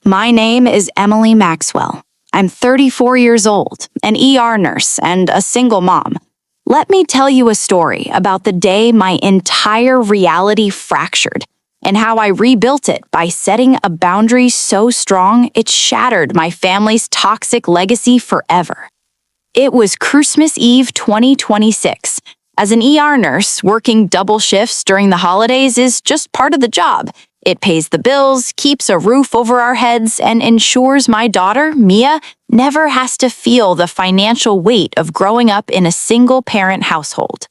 My name is Emily Maxwell. I'm 34 years old, an ER nurse, and a single mom. Let me tell you a story about the day my entire reality fractured and how I rebuilt it by setting a boundary so strong it shattered my family's toxic legacy forever. It was Christmas Eve 2026. As an ER nurse, working double shifts during the holidays is just part of the job. It pays the bills, keeps a roof over our heads, and ensures my daughter, Mia, never has to feel the financial weight of growing up in a single-parent household.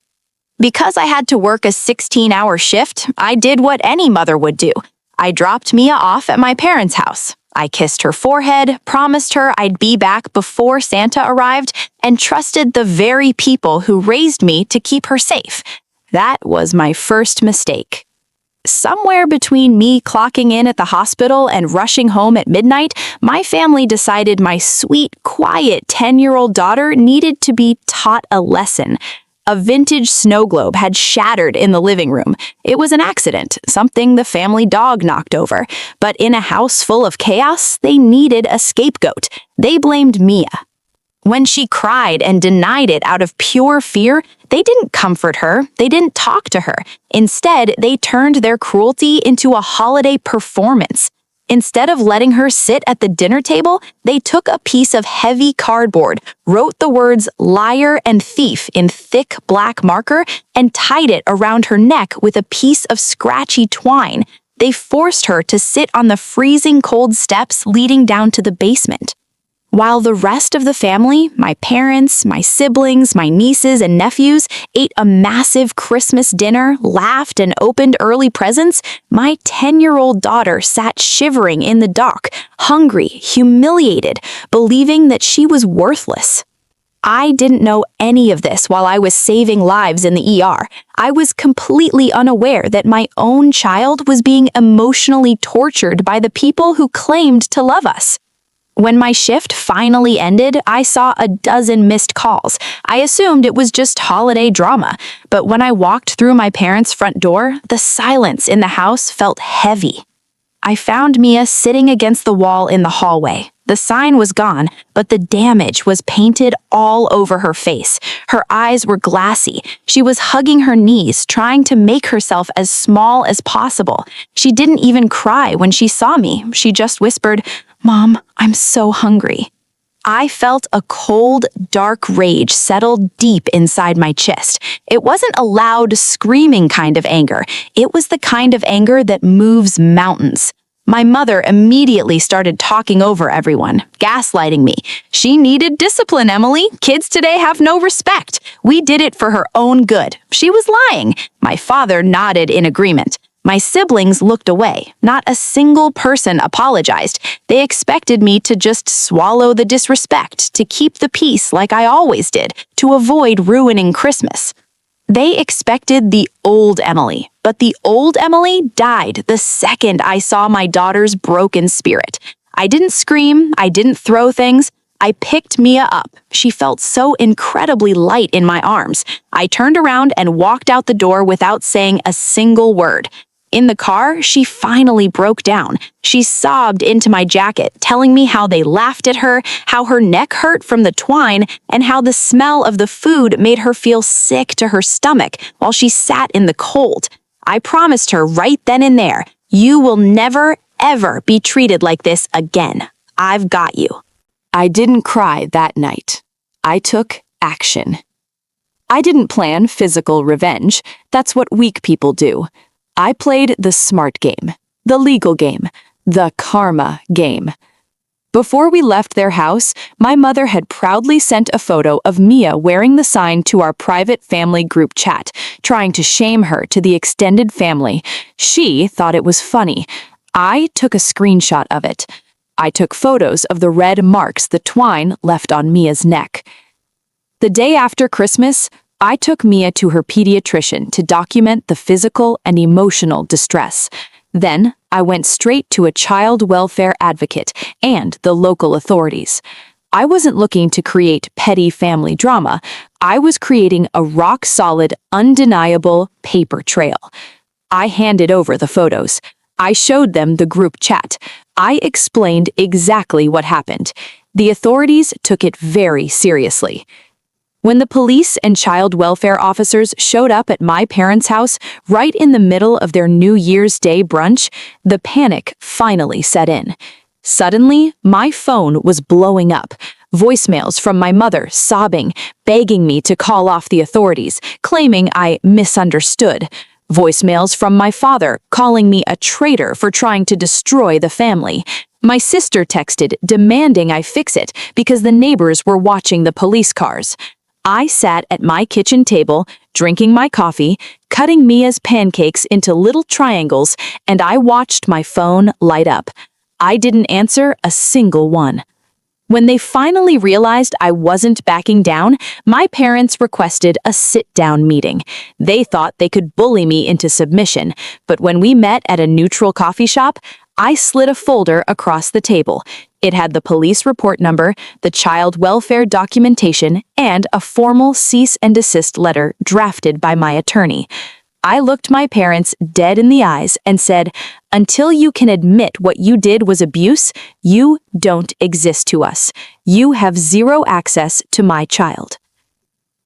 Because I had to work a 16-hour shift, I did what any mother would do. I dropped Mia off at my parents' house. I kissed her forehead, promised her I'd be back before Santa arrived, and trusted the very people who raised me to keep her safe. That was my first mistake. Somewhere between me clocking in at the hospital and rushing home at midnight, my family decided my sweet, quiet 10-year-old daughter needed to be taught a lesson. A vintage snow globe had shattered in the living room. It was an accident, something the family dog knocked over. But in a house full of chaos, they needed a scapegoat. They blamed Mia. When she cried and denied it out of pure fear, they didn't comfort her, they didn't talk to her. Instead, they turned their cruelty into a holiday performance. Instead of letting her sit at the dinner table, they took a piece of heavy cardboard, wrote the words liar and thief in thick black marker, and tied it around her neck with a piece of scratchy twine. They forced her to sit on the freezing cold steps leading down to the basement. While the rest of the family, my parents, my siblings, my nieces and nephews, ate a massive Christmas dinner, laughed, and opened early presents, my 10-year-old daughter sat shivering in the dark, hungry, humiliated, believing that she was worthless. I didn't know any of this while I was saving lives in the ER. I was completely unaware that my own child was being emotionally tortured by the people who claimed to love us. When my shift finally ended, I saw a dozen missed calls. I assumed it was just holiday drama, but when I walked through my parents' front door, the silence in the house felt heavy. I found Mia sitting against the wall in the hallway. The sign was gone, but the damage was painted all over her face. Her eyes were glassy. She was hugging her knees, trying to make herself as small as possible. She didn't even cry when she saw me. She just whispered, "Mom, I'm so hungry." I felt a cold, dark rage settle deep inside my chest. It wasn't a loud, screaming kind of anger. It was the kind of anger that moves mountains. My mother immediately started talking over everyone, gaslighting me. She needed discipline, Emily. Kids today have no respect. We did it for her own good. She was lying. My father nodded in agreement. My siblings looked away. Not a single person apologized. They expected me to just swallow the disrespect, to keep the peace like I always did, to avoid ruining Christmas. They expected the old Emily, but the old Emily died the second I saw my daughter's broken spirit. I didn't scream, I didn't throw things. I picked Mia up. She felt so incredibly light in my arms. I turned around and walked out the door without saying a single word. In the car, she finally broke down. She sobbed into my jacket, telling me how they laughed at her, how her neck hurt from the twine, and how the smell of the food made her feel sick to her stomach while she sat in the cold. I promised her right then and there, "You will never, ever be treated like this again. I've got you." I didn't cry that night. I took action. I didn't plan physical revenge. That's what weak people do. I played the smart game, the legal game, the karma game. Before we left their house, my mother had proudly sent a photo of Mia wearing the sign to our private family group chat, trying to shame her to the extended family. She thought it was funny. I took a screenshot of it. I took photos of the red marks the twine left on Mia's neck. The day after Christmas, I took Mia to her pediatrician to document the physical and emotional distress. Then, I went straight to a child welfare advocate and the local authorities. I wasn't looking to create petty family drama. I was creating a rock-solid, undeniable paper trail. I handed over the photos. I showed them the group chat. I explained exactly what happened. The authorities took it very seriously. When the police and child welfare officers showed up at my parents' house right in the middle of their New Year's Day brunch, the panic finally set in. Suddenly, my phone was blowing up. Voicemails from my mother sobbing, begging me to call off the authorities, claiming I misunderstood. Voicemails from my father calling me a traitor for trying to destroy the family. My sister texted demanding I fix it because the neighbors were watching the police cars. I sat at my kitchen table, drinking my coffee, cutting Mia's pancakes into little triangles, and I watched my phone light up. I didn't answer a single one. When they finally realized I wasn't backing down, my parents requested a sit-down meeting. They thought they could bully me into submission, but when we met at a neutral coffee shop, I slid a folder across the table. It had the police report number, the child welfare documentation, and a formal cease and desist letter drafted by my attorney. I looked my parents dead in the eyes and said, "Until you can admit what you did was abuse, you don't exist to us. You have zero access to my child."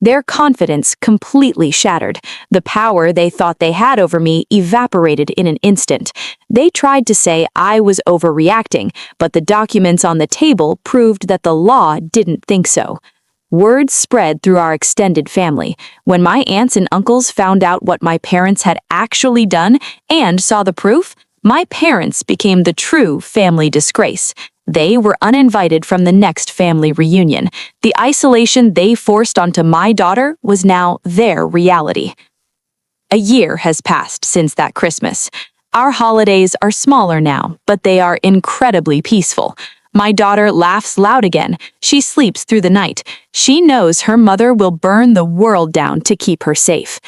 Their confidence completely shattered. The power they thought they had over me evaporated in an instant. They tried to say I was overreacting, but the documents on the table proved that the law didn't think so. Word spread through our extended family. When my aunts and uncles found out what my parents had actually done and saw the proof, my parents became the true family disgrace. They were uninvited from the next family reunion. The isolation they forced onto my daughter was now their reality. A year has passed since that Christmas. Our holidays are smaller now, but they are incredibly peaceful. My daughter laughs loud again. She sleeps through the night. She knows her mother will burn the world down to keep her safe.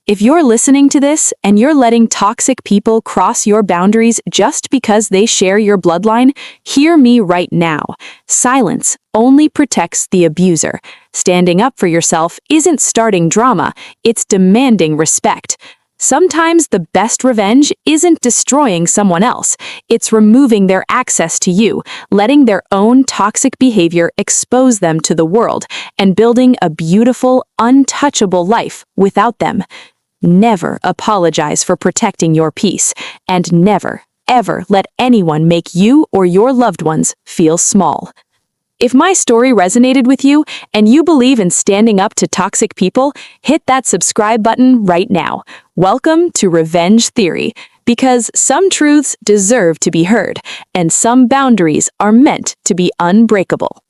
If you're listening to this and you're letting toxic people cross your boundaries just because they share your bloodline, hear me right now. Silence only protects the abuser. Standing up for yourself isn't starting drama, it's demanding respect. Sometimes the best revenge isn't destroying someone else, it's removing their access to you, letting their own toxic behavior expose them to the world, and building a beautiful, untouchable life without them. Never apologize for protecting your peace, and never, ever let anyone make you or your loved ones feel small. If my story resonated with you and you believe in standing up to toxic people, hit that subscribe button right now. Welcome to Revenge Theory, because some truths deserve to be heard, and some boundaries are meant to be unbreakable.